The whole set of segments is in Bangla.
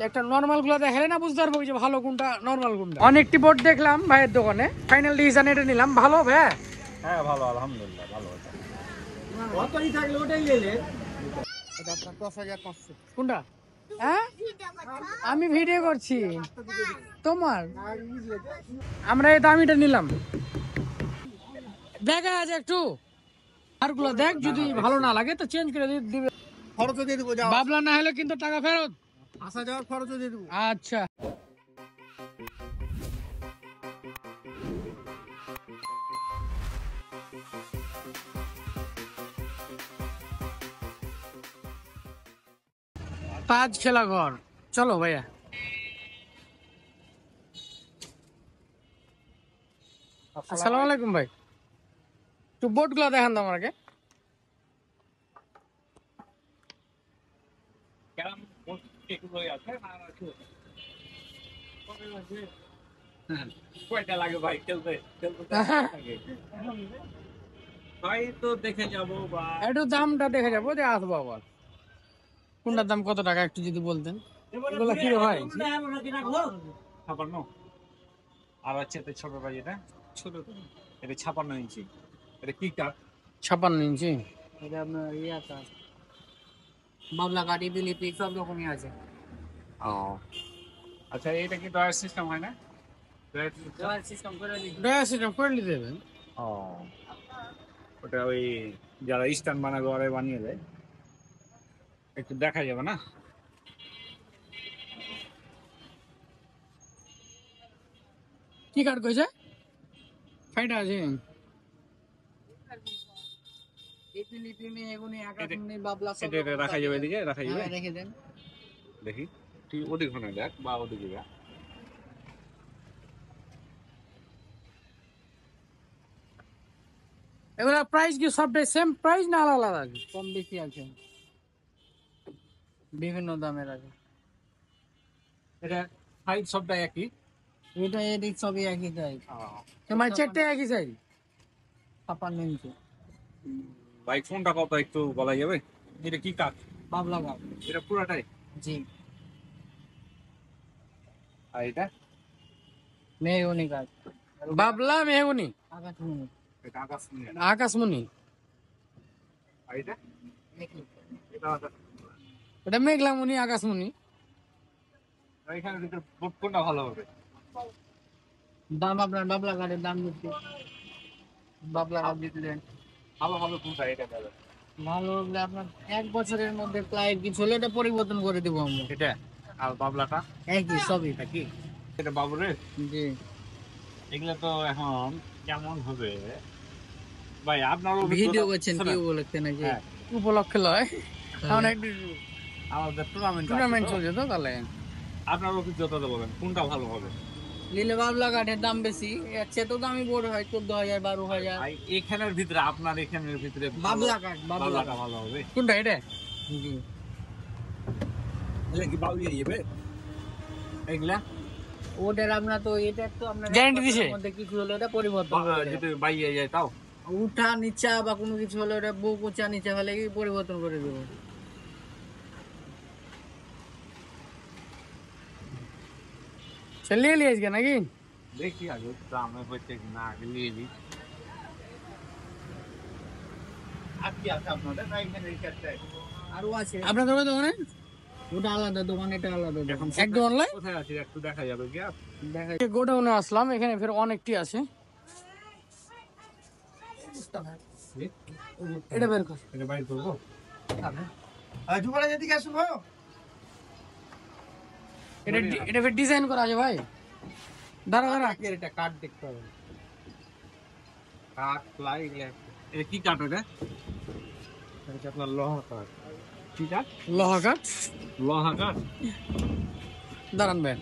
একটা নরমাল গুলো দেখালে না বুঝতে পারবো যে ভালো কোনটা নরমাল কোনটা। অনেকটি বোট দেখলাম ভাইয়ের দোকানে, ফাইনাল ডিসিশন এটা নিলাম। ভালো ভাই? হ্যাঁ ভালো, আলহামদুলিল্লাহ ভালো। কতই থাকলে ওটাই নিলে। এটা আপনার 10,500। কোনটা? হ্যাঁ আমি ভিডিও করছি তোমার। আমরা এই দামিটা নিলাম। দেখা আছে একটু আরগুলো দেখ, যদি ভালো না লাগে তো চেঞ্জ করে দিবে। খরচও দিয়ে দেবো, যাও। বাবলা না হলে কিন্তু টাকা ফেরত। আসা যাওয়ার খরচও দিয়ে দেবো। আচ্ছা তাজ খেলা ঘর, চলো ভাইয়া। আসসালামু আলাইকুম ভাই, একটু বোট গুলো দেখান তো আমাকে। কয়টা লাগে ভাই খেলতে? ভাই তো দেখে যাবো বা একটু দামটা দেখে যাবো, যে আসবো আবার। কোনটার দাম কত টাকা একটু যদি বলতেন। এগুলো কি রে ভাই? 56। আর হচ্ছে তো ছোট ভাই, এটা ছোট, এটা 56 ইঞ্চি। এটা কি কাঠ? 56 ইঞ্চি। এটা আপনার ইয়েটা বাবলা কাঠি বিলিপি সব রকমই আছে। ও আচ্ছা, এটা কি ডয়ার সিস্টেম হয় না? ডয়ার সিস্টেম করে দিই। ডয়ার সিস্টেম করে দেবেন। ও ওটা ওই যারা স্ট্যান্ড বানাবে ওরাই বানিয়ে দেয়। একটু দেখা যাবে না? কি কাঠ কইছে? ফাইটা আছে। বিলিপি মেহগুনি আকাশমণি বাবলা সব এটা রাখা যাবে, এদিকে রাখা যাবে। হ্যাঁ রেখে দেন। দেখি তুই ওদিকে দেখ বা ওদিকে দেখ। এগুলা প্রাইস কি সবটাই সেম প্রাইস না আলাদা আলাদা আছে? কম বেশি আছে, বিভিন্ন দামের আছে। এটা সাইজ সবটা একই। এটা এদিক সবই একই সাইজ। তোমার চারটে একই সাইজ। 56 ইঞ্চি বাইক ফোনটা কত একটু বলা যাবে? এটা কি কাঠ? বাবলা কাঠ। এটা পুরাটাই? জি আর এটা? মেহগুনি কাঠ। বাবলা মেহগুনি আকাশমণি। এটা আকাশমণি। আকাশমণি। আর এটা? একই। এটা এটা মেঘলামণি আকাশমণি। এখানে ভিতরে কোনটা ভালো হবে? দাম আপনার বাবলা কাঠের দাম বেশি। বাবলা কাঠ দিতেছেন ভালো হবে কোনটা? এটা দেবে ভালো হলে আপনার 1 বছরের মধ্যে প্রায় কিছু হলে এটা পরিবর্তন করে দেবো আমরা। এটা। আর বাবলাটা একই সবই। কি এটা বাবুরে? জি এগুলা তো এখন কেমন হবে ভাই? আপনার ভিডিও করছেন কি বলছেন নাকি? হ্যাঁ, উপলক্ষে লয়, কারণ একটু আমাদের টুর্নামেন্ট টুর্নামেন্ট চলছে তো তাহলে। আপনার অভিজ্ঞতা বলেন কোনটা ভালো হবে? লিলে বাবলা কাঠের দাম বেশি, এর চেয়ে তো দামি বড় হয় 14,000 12,000। ভাই এখানের ভিতরে, আপনার এখানের ভিতরে বাবলা কাঠ বাবলাটা ভালো হবে। কোনটা এটা? জি এগুলা কি বাউলিয়ে যাবে এগুলা? ওদের আপনার তো এটা তো আপনার Guarantee দিছে? মধ্যে কিছু হলে এটা পরিবর্তন করে দেবে। যদি বাইয়ে যায় তাও? উঠা নিচা বা কোনো কিছু হলে ওটা বুক উঁচা নিচা হলে কি পরিবর্তন করে দেবো। চলিয়ে নিয়ে আজকে নাকি? দেখি আগে দামে হচ্ছে না, আগে নিয়ে নিই। আর কি আছে আপনাদের না এখানে এই কাজটায়? আরো আছে আপনাদের দোকানে ওটা আলাদা দোকান, এটা আলাদা দোকান। একদম অনলাইন কোথায় আছে একটু দেখা যাবে কি? দেখা গোডাউনে আসলাম, এখানে ফের অনেকটি আছে। এটা বের কর। এটা বাইর করবো। এটা এটা ফের ডিজাইন করা আছে ভাই। দাঁড়া দাঁড়া, এটা কাঠ দেখতে হবে। কাঠ প্লাই এগুলা। এটা কি কাঠ? এটা এটা আপনার লোহা কাঠ। কি কাঠ? লোহা কাঠ। লোহা কাঠ। দাঁড়ান ভাই,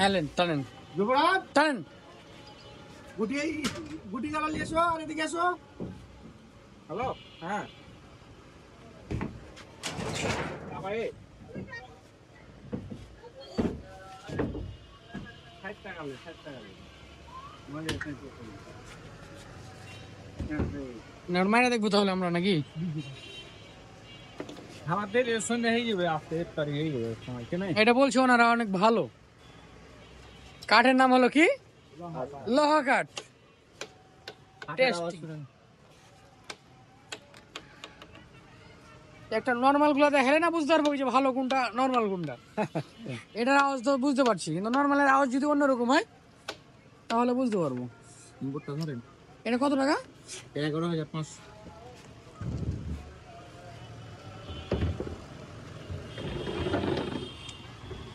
হ্যালেন টানেন যুবরাজ টানেন। গুটি গালা নিয়ে এসো, আর এদিকে এসো। হ্যালো, হ্যাঁ ভাই 60 টাকা লে, 60 টাকা লে। মাইনা দেখবো তাহলে আমরা নাকি? আমাদের এর সঙ্গে হয়ে যাবে আস্তে তারি হয়ে যাবে সময় কি নাই এটা বলছে ওনারা অনেক ভালো। কাঠের নাম হলো কি? লোহা কাঠ। টেস্টি। একটা নর্মাল গুলো দেখালে না বুঝতে পারবো যে ভালো কোনটা নর্মাল কোনটা। এটার আওয়াজ তো বুঝতে পারছি, কিন্তু নর্মালের আওয়াজ যদি অন্যরকম হয় তাহলে বুঝতে পারবো। এটা কত টাকা? 11,500।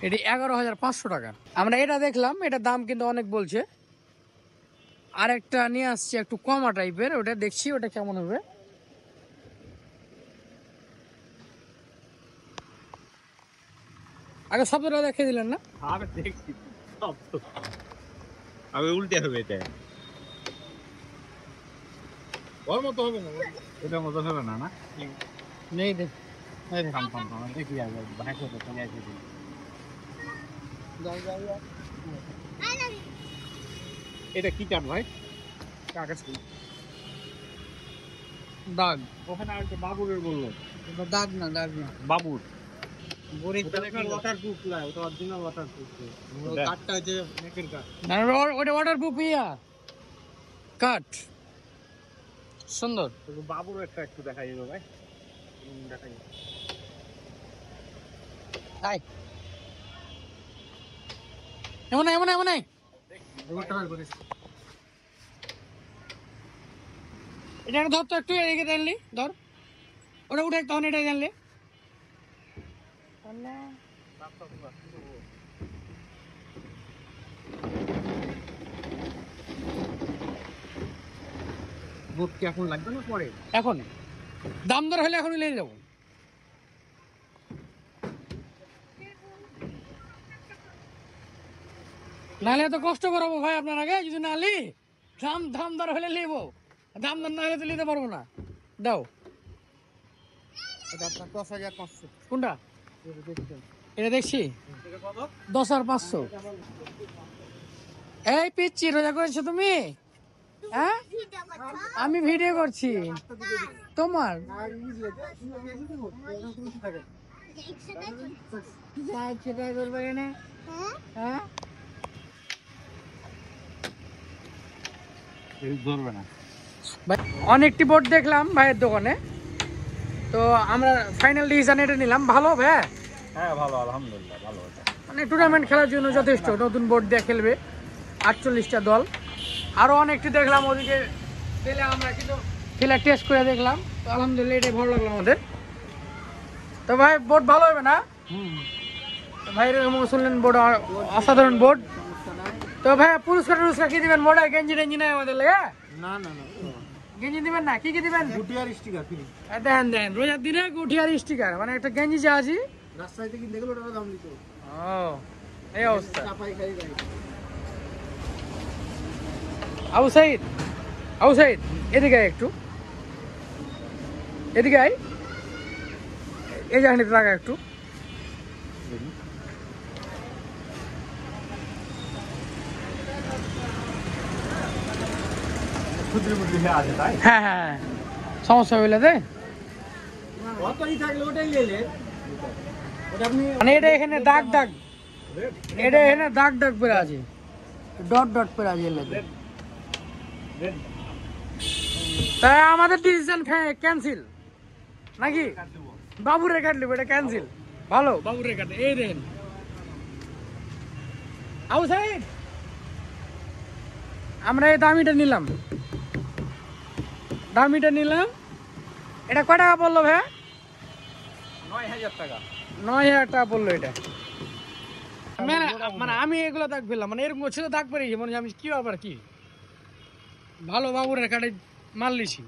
এটি 11,500 টাকা। আমরা এটা দেখলাম, এটার দাম কিন্তু অনেক বলছে। আরেকটা নিয়ে আসছি একটু কমা টাইপের, ওটা দেখছি ওটা কেমন হবে। আগে শব্দটা দেখে দিলেন না? আরে দেখছি সব তো আবে উল্টে হবে এটা ওর মতো হবে না, এটা মতো হবে না না নেই দেখ। কাম কাম কাম দেখি আগে ভাই তো চলে আসে এটা কি কাট ভাই? কাগজ কি দাগ। ওখানে আর বাবুরের বললো এটা দাগ না, দাগ না। বাবুর ওয়াটারপ্রুফ না, ওটা অরিজিনাল ওয়াটারপ্রুফ। কাঠটা হচ্ছে নেকের কাঠ। না, ওটা ওয়াটারপ্রুফ ইয়া কাঠ। সুন্দর। বাবুর একটা একটু দেখাই দিও ভাই, দেখাই তাই এমন এমন এমন এটা ধর তো একটু এদিকে জানলি ধর, ওটা উঠে তখন এটা জানলে বুক কি এখন লাগবে না পরে? এখন দাম দর হলে এখন নিয়ে যাবো। নাহলে এত কষ্ট করাবো ভাই আপনার আগে, যদি না লি দাম দাম দর হলে নিবো, দাম দর না হলে তো নিতে পারবো না। দাও। এটা আপনার 10,500। কোনটা? এটা দেখছি 10,500। এই পিচ্ছি রোজা করেছো তুমি? হ্যাঁ আমি ভিডিও করছি তোমার। হ্যাঁ ধরবে না। অনেকটি বোর্ড দেখলাম ভাইয়ের দোকানে, তো আমরা ফাইনাল ডিসিশন এটা নিলাম। ভালো ভাই? হ্যাঁ ভালো, আলহামদুলিল্লাহ ভালো আছে। মানে টুর্নামেন্ট খেলার জন্য যথেষ্ট। নতুন বোর্ড দিয়ে খেলবে 48টা দল। আরো অনেকটি দেখলাম ওদিকে গেলে, আমরা কিন্তু খেলা টেস্ট করে দেখলাম। তো আলহামদুলিল্লাহ এটাই ভালো লাগলো আমাদের। তো ভাই বোর্ড ভালো হবে না? ভাই এরকম শুনলেন বোর্ড অসাধারণ বোর্ড। তো ভাই পুরস্কার টুরস্কার কি দিবেন? বোর্ডে গেঞ্জি টেঞ্জি নাই আমাদের লেগে? না না না, গেঞ্জি দিবেন না? কি কি দিবেন? গুটিয়ার স্টিকার ফ্রি। দেখেন দেখেন রোজার দিনে গুঠিয়ার স্টিকার, মানে একটা গেঞ্জি যা আছে। রাস্তায় থেকে দেখলো ওটা দাম দিত। ও এই অবস্থা। চাপাই খাই গাড়ি। আবু সাইদ, আবু সাইদ এদিকে আয় একটু, এদিকে আয়। এই জাহানিতে লাগা একটু। খুচরি মুচরি হয়ে আছে তাই? হ্যাঁ হ্যাঁ হ্যাঁ, সমস্যা হইলে দে। অতই থাকলে ওটাই নিলে ওটা আপনি মানে এটা এখানে দাগ দাগ, এটা এখানে দাগ দাগ পরে আছে, ডট ডট পরে আছে এর লাগে। তাই আমাদের ডিসিশন ক্যান্সেল নাকি? বাবুরে কাটলি এটা ক্যান্সেল। ভালো বাবুরে কাটে। এই দেখেন আবু সাইদ, আমরা এই দামিটা নিলাম, দামিটা নিলাম। এটা কয় টাকা পড়লো ভাই? 9,000 টাকা। 9,000 টাকা পড়লো এটা। মানে আমি এগুলো দাগ ফেললাম, মানে এরকম ছিল দাগ পেরেছি, মানে আমি কি ব্যাপার কি ভালো বাবুরের কাটে মাল লিছি।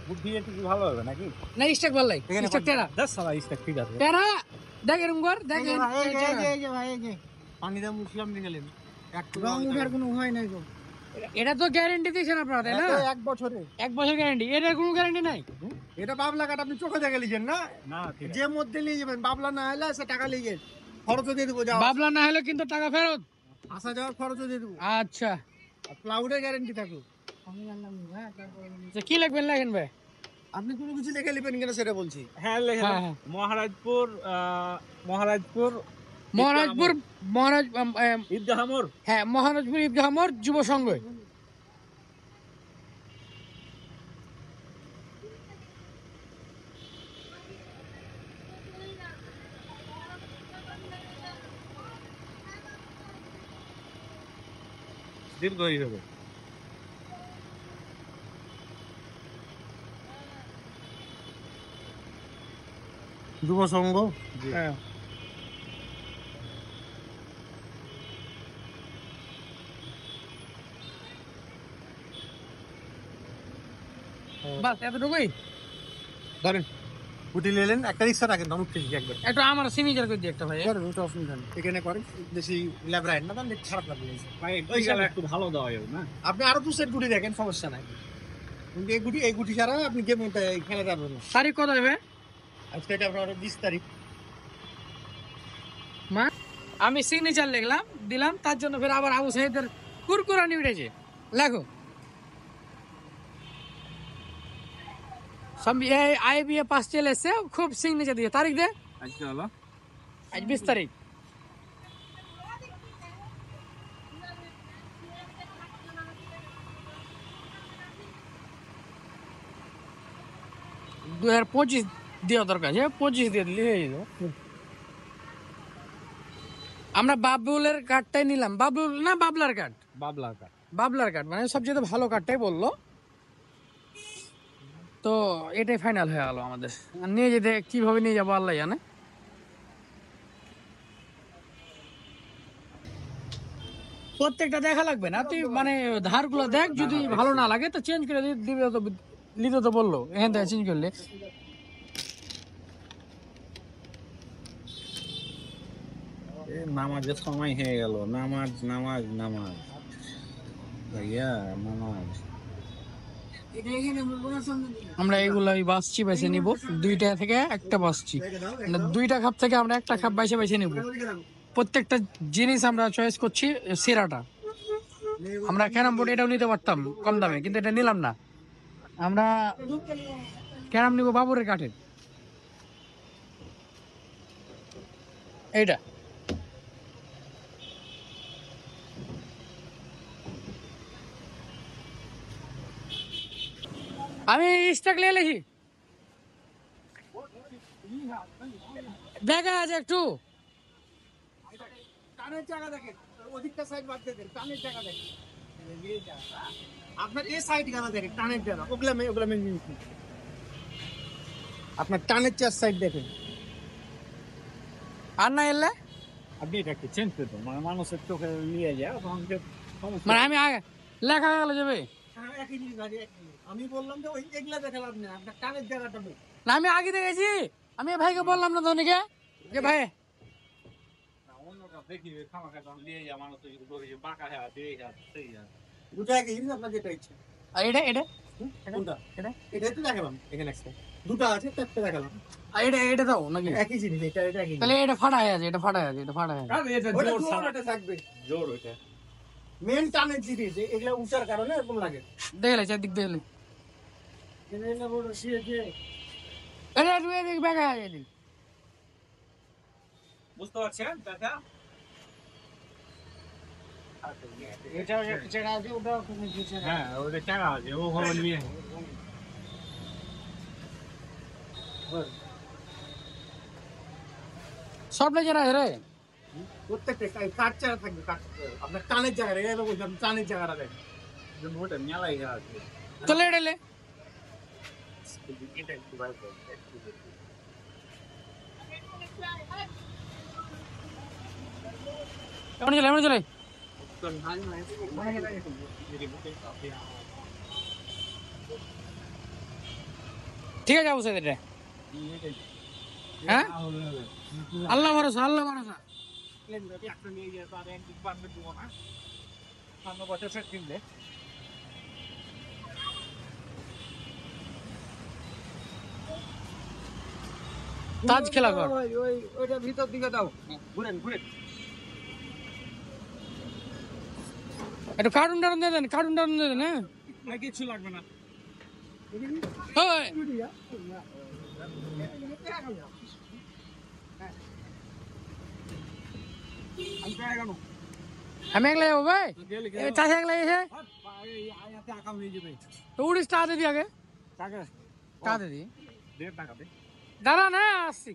বুদ্ধি একটু ভালো হবে নাকি? না স্টেক ভালো লাগে, স্টেক টেরা দেখ সালা স্টেক ঠিক আছে। টেরা দেখ এরকম কর, দেখ এই যে ভাই এই যে পানি দাম মুসলাম নিয়ে গেলেন। একটু রং উঠার কোনো ভয় নাই গো। এটা তো গ্যারান্টি দিয়েছেন আপনারা তাই না? এক বছরে 1 বছর গ্যারান্টি, এটার কোনো গ্যারান্টি নাই। এটা বাবলা কাঠ আপনি চোখে দেখে লিখেন না, না ঠিক আছে। যে মধ্যে নিয়ে যাবেন বাবলা না হলে সে টাকা লিখেন, খরচও দিয়ে দেবো। যাও বাবলা না হলে কিন্তু টাকা ফেরত। আসা যাওয়ার খরচও দিয়ে দেবো। আচ্ছা ক্লাউডের গ্যারান্টি থাকলো। আমি জানলাম না ভাই, তারপরে আচ্ছা, কি লিখবেন লেখেন ভাই। আপনি কোনো কিছু লিখে নেবেন কিনা সেটা বলছি। হ্যাঁ লেখা হ্যাঁ, হ্যাঁ। মহারাজপুর মহারাজপুর মহারাজপুর মহারাজ ঈদগাহ মোড়। হ্যাঁ, মহারাজপুর ঈদগাহ মোড় যুব সংঘ। দীর্ঘই হবে। যুব সংঘ। হ্যাঁ। বাস এতটুকুই। ধরেন গুটি নিলেন, একটা রিক্সা রাখেন, ধমক থেকে একবার একটু আমার সিগনেচার করে দিই একটা ভাই। করেন, ওটা অসুবিধা নেই। এখানে করেন, বেশি ল্যাবরাইন না, তাহলে খারাপ লাগবে। ভাই ওই গেলে একটু ভালো দেওয়া হবে না? আপনি আরো 2 সেট গুটি দেখেন, সমস্যা নাই। কিন্তু এই গুটি ছাড়া আপনি গেমটা খেলা যাবেন না। তারিখ কত হবে? আজকে এটা আপনার 20 তারিখ। মা আমি সিগনেচার লিখলাম দিলাম, তার জন্য ফের আবার আবু সাইদের কুরকুরানি উঠেছে। লেখো সব আইবিএ পাস চলে এসছে, খুব সিগনেচার দিয়ে। তারিখ দে। আজকে হলো আজ 20 তারিখ। দু 2025 দেওয়া দরকার আছে, 25 দিয়ে দিলে হয়ে যেত। আমরা বাবুলের কার্ডটাই নিলাম। বাবুল না বাবলার কার্ড? বাবলার কাঠ। বাবলার কার্ড মানে সবচেয়ে ভালো কার্ডটাই বললো, তো এটাই ফাইনাল হয়ে গেল আমাদের। আর নিয়ে যেতে কিভাবে নিয়ে যাবো আল্লাহ জানে। প্রত্যেকটা দেখা লাগবে না, তুই মানে ধারগুলো দেখ, যদি ভালো না লাগে তো চেঞ্জ করে দিবে। তো লিতে তো বললো এখান থেকে চেঞ্জ করলে। নামাজের সময় হয়ে গেল। নামাজ নামাজ নামাজ ভাইয়া নামাজ। আমরা এইগুলো বাসছি বেছে নিব, 2টা থেকে একটা বাসছি, মানে 2টা খাপ থেকে আমরা একটা খাপ বাইছে বাইছে নিব। প্রত্যেকটা জিনিস আমরা চয়েস করছি সেরাটা। আমরা ক্যারাম বোর্ড এটাও নিতে পারতাম কম দামে, কিন্তু এটা নিলাম না। আমরা ক্যারাম নিব বাবুরের কাঠের এইটা। আমি স্টক নিয়ে এলেছি, দেখা আছে একটু। টানের জায়গা দেখেন, ওদিকটা সাইড বাদ দিয়ে দেন, টানের জায়গা দেখেন। আপনার এই সাইড গানা দেখেন, টানের জায়গা, ওগুলা মেন জিনিস না। আপনার টানের 4 সাইড দেখেন। আর না এলে আপনি এটা কি চেঞ্জ করতে মানে মানুষের চোখে নিয়ে যায় তখন যে সমস্যা। মানে আমি আগে লেখা গেল যাবে হ্যাঁ, একই জিনিস ভাই, একই জিনিস। আমি বললাম যে ওই এগুলা দেখা লাভ নেই, আপনার টানের জায়গাটা নেই। না, আমি আগে দেখেছি। আমি ভাইকে বললাম না ধনীকে যে ভাই না, অন্যটা দেখি খামাখা তখন নিয়ে যায় মানুষ, বাঁকা হ্যাঁ দিয়ে যায় সেই যায়। দুটো একই জিনিস, আপনার যেটা ইচ্ছে। আর এটা এটা কোনটা? এটা এটাই তো দেখালাম, এখানে একটা দুটো আছে, চারটে দেখালাম। আর এটা দাও নাকি? একই জিনিস, এটা একই তাহলে এটা ফাটা হয়ে আছে, এটা ফাটা হয়ে আছে, এটা ফাটা হয়ে আছে। আরে এটা ওটা জোর জোর, ছাড়া ওটা থাকবে। জোর ওইটা। মেন টানের জিনিস এগুলা উঁচার কারণে এরকম লাগে। দেখলে চারদিক দেখলে এটা তুই এদিক বেঁকা আছে এদিক। বুঝতে পারছেন দাদা? এটা একটা জায়গা আছে, ওটা কোনো কিছু না। হ্যাঁ ওটা চাকা আছে, ও ভাবে নিয়ে সব লেগে আছে রে। প্রত্যেকটা কাঠ চারা থাকবে, কাঠ আপনার টানের জায়গা রে, এটা বলছি, আপনি টানের জায়গাটা দেখেন। ওটা মেলাই আছে। চলে এটালে এটা একটু বাইরে এমন চলে, এমন চলে। ঠিক আছে অবশ্যই এটা। হ্যাঁ, আল্লাহ ভরসা, আল্লাহ ভরসা। একটা নিয়ে গিয়ে তো আর একদিন বান্ধব দেবো না, 5 বছর ফের কিনলে। তাজ খেলা কর। ওইটা ভিতর দিকে দাও, ঘুরেন ঘুরেন। একটু কার্টুন টার্টুন দিয়ে দেন, কার্টুন টার্টুন দিয়ে দেন। হ্যাঁ না কিছু লাগবে না। ওই, আমি তো এগানো। আমি একলা যাবো ভাই, গেলে চাষে একলা এসে আয়াতে আঁকা হয়ে যাবে। তো উড়িস টাকা দিয়ে আগে, টাকা টাকা দিয়ে দেড় টাকা দে। দাঁড়া না আসছি।